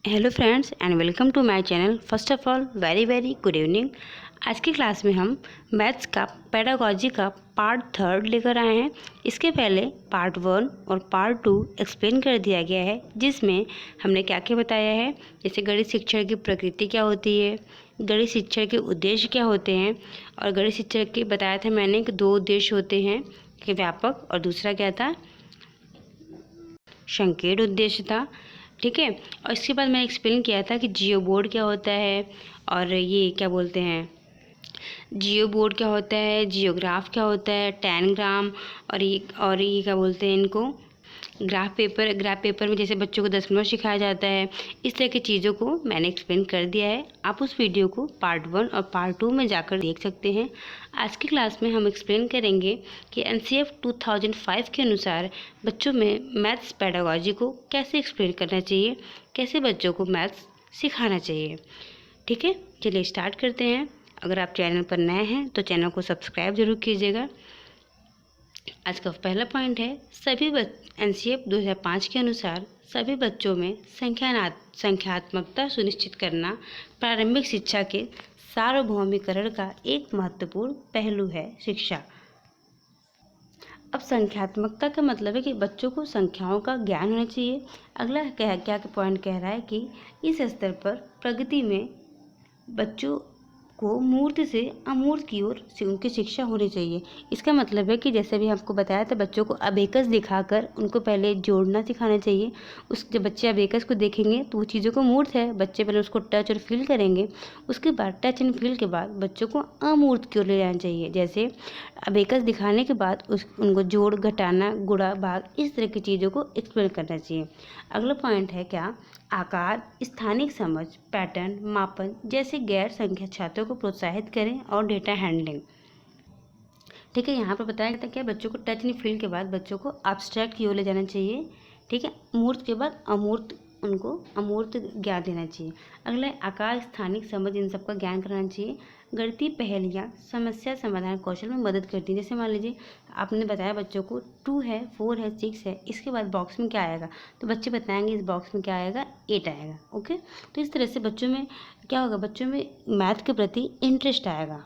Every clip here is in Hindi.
Hello friends and welcome to my channel. First of all very good evening. आज की क्लास में हम मैथ्स का पेडागॉजी का पार्ट 3 लेकर आए हैं। इसके पहले पार्ट 1 और पार्ट 2 एक्सप्लेन कर दिया गया है, जिसमें हमने क्या क्या बताया है। जैसे गणित शिक्षण की प्रकृति क्या होती है, गणित शिक्षण के उद्देश्य क्या होते हैं, और गणित शिक्षण के बताया था मैंने कि 2 उद्देश्य होते हैं, कि व्यापक और दूसरा क्या था, संकेत उद्देश्य था। ठीक है। और इसके बाद मैंने एक्सप्लेन किया था कि जियो बोर्ड क्या होता है, और ये क्या बोलते हैं, जियो बोर्ड क्या होता है, जियोग्राफ क्या होता है, टैनग्राम, और ये क्या बोलते हैं इनको, ग्राफ पेपर में जैसे बच्चों को 10 मिनट सिखाया जाता है। इस तरह की चीज़ों को मैंने एक्सप्लेन कर दिया है। आप उस वीडियो को पार्ट 1 और पार्ट 2 में जाकर देख सकते हैं। आज की क्लास में हम एक्सप्लेन करेंगे कि एनसीएफ 2005 के अनुसार बच्चों में मैथ्स पेडागॉजी को कैसे एक्सप्लेन करना चाहिए, कैसे बच्चों को मैथ्स सिखाना चाहिए। ठीक है, चलिए स्टार्ट करते हैं। अगर आप चैनल पर नए हैं तो चैनल को सब्सक्राइब जरूर कीजिएगा। आज का पहला पॉइंट है, सभी एनसीएफ 2005 के अनुसार सभी बच्चों में संख्यात्मकता सुनिश्चित करना प्रारंभिक शिक्षा के सार्वभौमिकरण का एक महत्वपूर्ण पहलू है। शिक्षा। अब संख्यात्मकता का मतलब है कि बच्चों को संख्याओं का ज्ञान होना चाहिए। अगला क्या पॉइंट कह रहा है कि इस स्तर पर प्रगति में बच्चों को मूर्त से अमूर्त की ओर उनकी शिक्षा होनी चाहिए। इसका मतलब है कि जैसे भी आपको बताया था, बच्चों को अबेकस दिखाकर उनको पहले जोड़ना सिखाना चाहिए। जब बच्चे अबेकस को देखेंगे तो वो चीज़ों को मूर्त है, बच्चे पहले उसको टच और फील करेंगे। उसके बाद टच एंड फील के बाद बच्चों को अमूर्त की ओर ले जाना चाहिए। जैसे अबेकस दिखाने के बाद उनको जोड़, घटाना, गुणा, भाग, इस तरह की चीज़ों को एक्सप्लेन करना चाहिए। अगला पॉइंट है क्या, आकार, स्थानिक समझ, पैटर्न, मापन जैसे गैर संख्या छात्रों को प्रोत्साहित करें, और डेटा हैंडलिंग। ठीक है, यहाँ पर बताया गया था क्या, बच्चों को टच एंड फील के बाद बच्चों को एब्स्ट्रैक्ट की ओर ले जाना चाहिए। ठीक है, मूर्त के बाद अमूर्त, उनको अमूर्त ज्ञान देना चाहिए। अगला है आकार, स्थानिक समझ, इन सब का ज्ञान कराना चाहिए। गणितीय पहेलियाँ समस्या समाधान कौशल में मदद करती हैं। जैसे मान लीजिए आपने बताया बच्चों को 2 है, 4 है, 6 है, इसके बाद बॉक्स में क्या आएगा, तो बच्चे बताएंगे इस बॉक्स में क्या आएगा, 8 आएगा। ओके, तो इस तरह से बच्चों में क्या होगा, बच्चों में मैथ के प्रति इंटरेस्ट आएगा।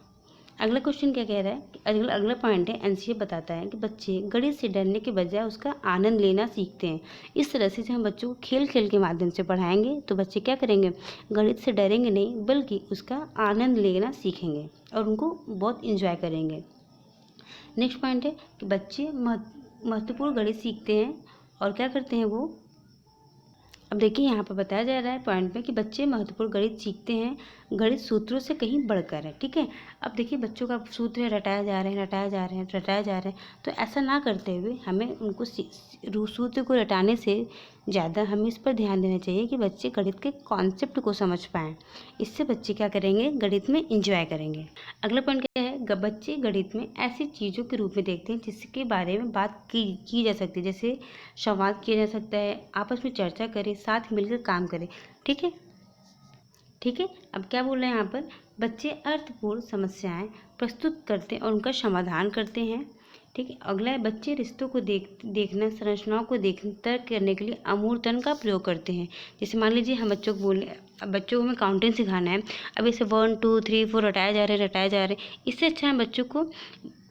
अगला क्वेश्चन क्या कह रहा है कि अगला पॉइंट है, एनसीएफ बताता है कि बच्चे गणित से डरने के बजाय उसका आनंद लेना सीखते हैं। इस तरह से हम बच्चों को खेल खेल के माध्यम से पढ़ाएंगे तो बच्चे क्या करेंगे, गणित से डरेंगे नहीं बल्कि उसका आनंद लेना सीखेंगे और उनको बहुत इंजॉय करेंगे। नेक्स्ट पॉइंट है कि बच्चे महत्वपूर्ण गणित सीखते हैं और क्या करते हैं वो, अब देखिए यहाँ पर बताया जा रहा है पॉइंट में कि बच्चे महत्वपूर्ण गणित सीखते हैं, गणित सूत्रों से कहीं बढ़कर है। ठीक है, अब देखिए बच्चों का सूत्र है, रटाया जा रहे हैं, तो ऐसा ना करते हुए हमें उनको सूत्र को रटाने से ज़्यादा हमें इस पर ध्यान देना चाहिए कि बच्चे गणित के कॉन्सेप्ट को समझ पाएँ। इससे बच्चे क्या करेंगे, गणित में इंजॉय करेंगे। अगला पॉइंट क्या है, बच्चे गणित में ऐसी चीज़ों के रूप में देखते हैं जिसके बारे में बात की जा सकती है। जैसे संवाद किया जा सकता है, आपस में चर्चा करें, साथ मिलकर काम करें। ठीक है, अब क्या बोल रहे हैं यहाँ पर, बच्चे अर्थपूर्ण समस्याएं प्रस्तुत करते हैं और उनका समाधान करते हैं। ठीक है, अगला है बच्चे रिश्तों को देखना, संरचनाओं को देखना, तर्क करने के लिए अमूर्तन का प्रयोग करते हैं। जैसे मान लीजिए हम बच्चों को बोले, अब बच्चों को हमें काउंटिंग सिखाना है, अब इसे 1 2 3 4 रटाए जा रहे हैं। इससे अच्छा है बच्चों को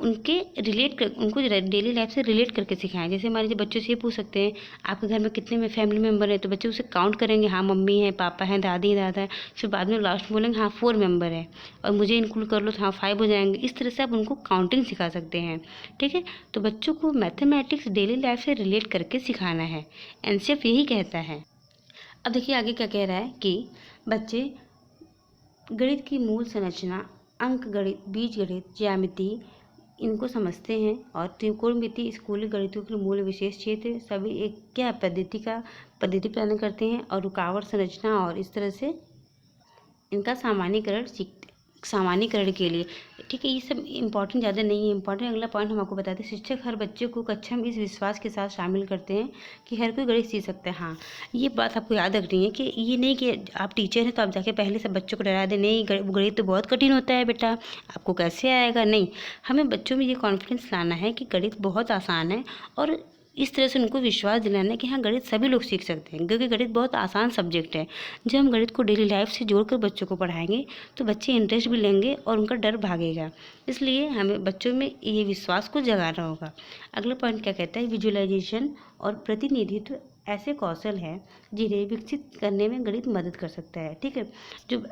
उनको डेली लाइफ से रिलेट करके सिखाएं। जैसे मान लीजिए बच्चों से ये पूछ सकते हैं, आपके घर में कितने में फैमिली मेम्बर हैं, तो बच्चे उसे काउंट करेंगे, हाँ मम्मी है, पापा हैं, दादी दादा है। फिर बाद में लास्ट में बोलेंगे हाँ 4 मेम्बर है, और मुझे इंक्लूड कर लो तो हाँ 5 हो जाएंगे। इस तरह से आप उनको काउंटिंग सिखा सकते हैं। ठीक है, तो बच्चों को मैथमेटिक्स डेली लाइफ से रिलेट करके सिखाना है, एनसीएफ यही कहता है। अब देखिए आगे क्या कह रहा है कि बच्चे गणित की मूल संरचना, अंक गणित, बीज गणित, ज्यामिति, इनको समझते हैं, और त्रिकोणमिति, स्कूली गणितों के मूल विशेष क्षेत्र सभी एक क्या पद्धति प्रदान करते हैं, और रुकावट संरचना, और इस तरह से इनका सामान्यीकरण के लिए। ठीक है, ये सब इंपॉर्टेंट ज़्यादा नहीं है। इंपॉर्टेंट अगला पॉइंट हम आपको बताते हैं, शिक्षक हर बच्चे को कक्षा में इस विश्वास के साथ शामिल करते हैं कि हर कोई गणित सीख सकता है। हाँ, ये बात आपको याद रखनी है कि ये नहीं कि आप टीचर हैं तो आप जाके पहले सब बच्चों को डरा दें, नहीं गणित तो बहुत कठिन होता है बेटा, आपको कैसे आएगा। नहीं, हमें बच्चों में ये कॉन्फिडेंस लाना है कि गणित बहुत आसान है और इस तरह से उनको विश्वास दिलाना है कि हाँ गणित सभी लोग सीख सकते हैं, क्योंकि गणित बहुत आसान सब्जेक्ट है। जब हम गणित को डेली लाइफ से जोड़कर बच्चों को पढ़ाएंगे तो बच्चे इंटरेस्ट भी लेंगे और उनका डर भागेगा। इसलिए हमें बच्चों में ये विश्वास को जगाना होगा। अगला पॉइंट क्या कहता है, विजुअलाइजेशन और प्रतिनिधित्व ऐसे कौशल हैं जिन्हें विकसित करने में गणित मदद कर सकता है। ठीक है, जो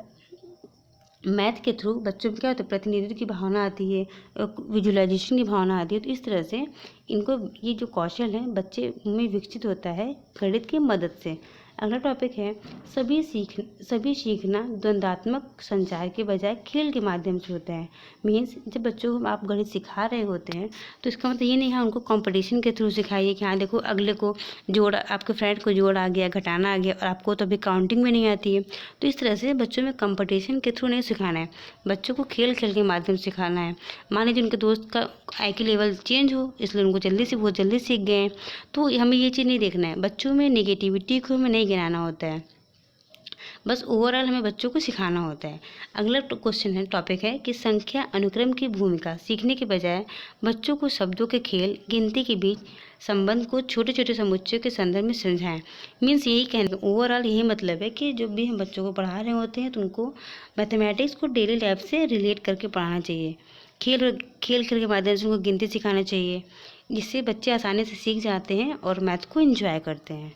मैथ के थ्रू बच्चों में क्या होता है, प्रतिनिधित्व की भावना आती है, विजुअलाइजेशन की भावना आती है। तो इस तरह से इनको ये जो कौशल है बच्चे में विकसित होता है गणित की मदद से। अगला टॉपिक है, सभी सीखना द्वंद्वात्मक संचार के बजाय खेल के माध्यम से होता है। मीन्स जब बच्चों को आप गणित सिखा रहे होते हैं तो इसका मतलब ये नहीं है उनको कंपटीशन के थ्रू सिखाइए कि हाँ देखो अगले को जोड़, आपके फ्रेंड को जोड़ आ गया, घटाना आ गया और आपको तो अभी काउंटिंग में नहीं आती है। तो इस तरह से बच्चों में कंपटीशन के थ्रू नहीं सिखाना है, बच्चों को खेल खेल के माध्यम से सिखाना है। मान लीजिए उनके दोस्त का IQ लेवल चेंज हो, इसलिए उनको बहुत जल्दी सीख गए हैं, तो हमें ये चीज़ नहीं देखना है, बच्चों में नेगेटिविटी को हमें नहीं गिराना होता है, बस ओवरऑल हमें बच्चों को सिखाना होता है। अगला क्वेश्चन है, टॉपिक है कि संख्या अनुक्रम की भूमिका सीखने के बजाय बच्चों को शब्दों के खेल, गिनती के बीच संबंध को छोटे छोटे समुच्चयों के संदर्भ में समझाएं। मीन्स यही कहने ओवरऑल यही मतलब है कि जब भी हम बच्चों को पढ़ा रहे होते हैं तो उनको मैथमेटिक्स को डेली लाइफ से रिलेट करके पढ़ाना चाहिए। खेल खेल के माध्यम से उनको गिनती सिखाना चाहिए, जिससे बच्चे आसानी से सीख जाते हैं और मैथ को एंजॉय करते हैं।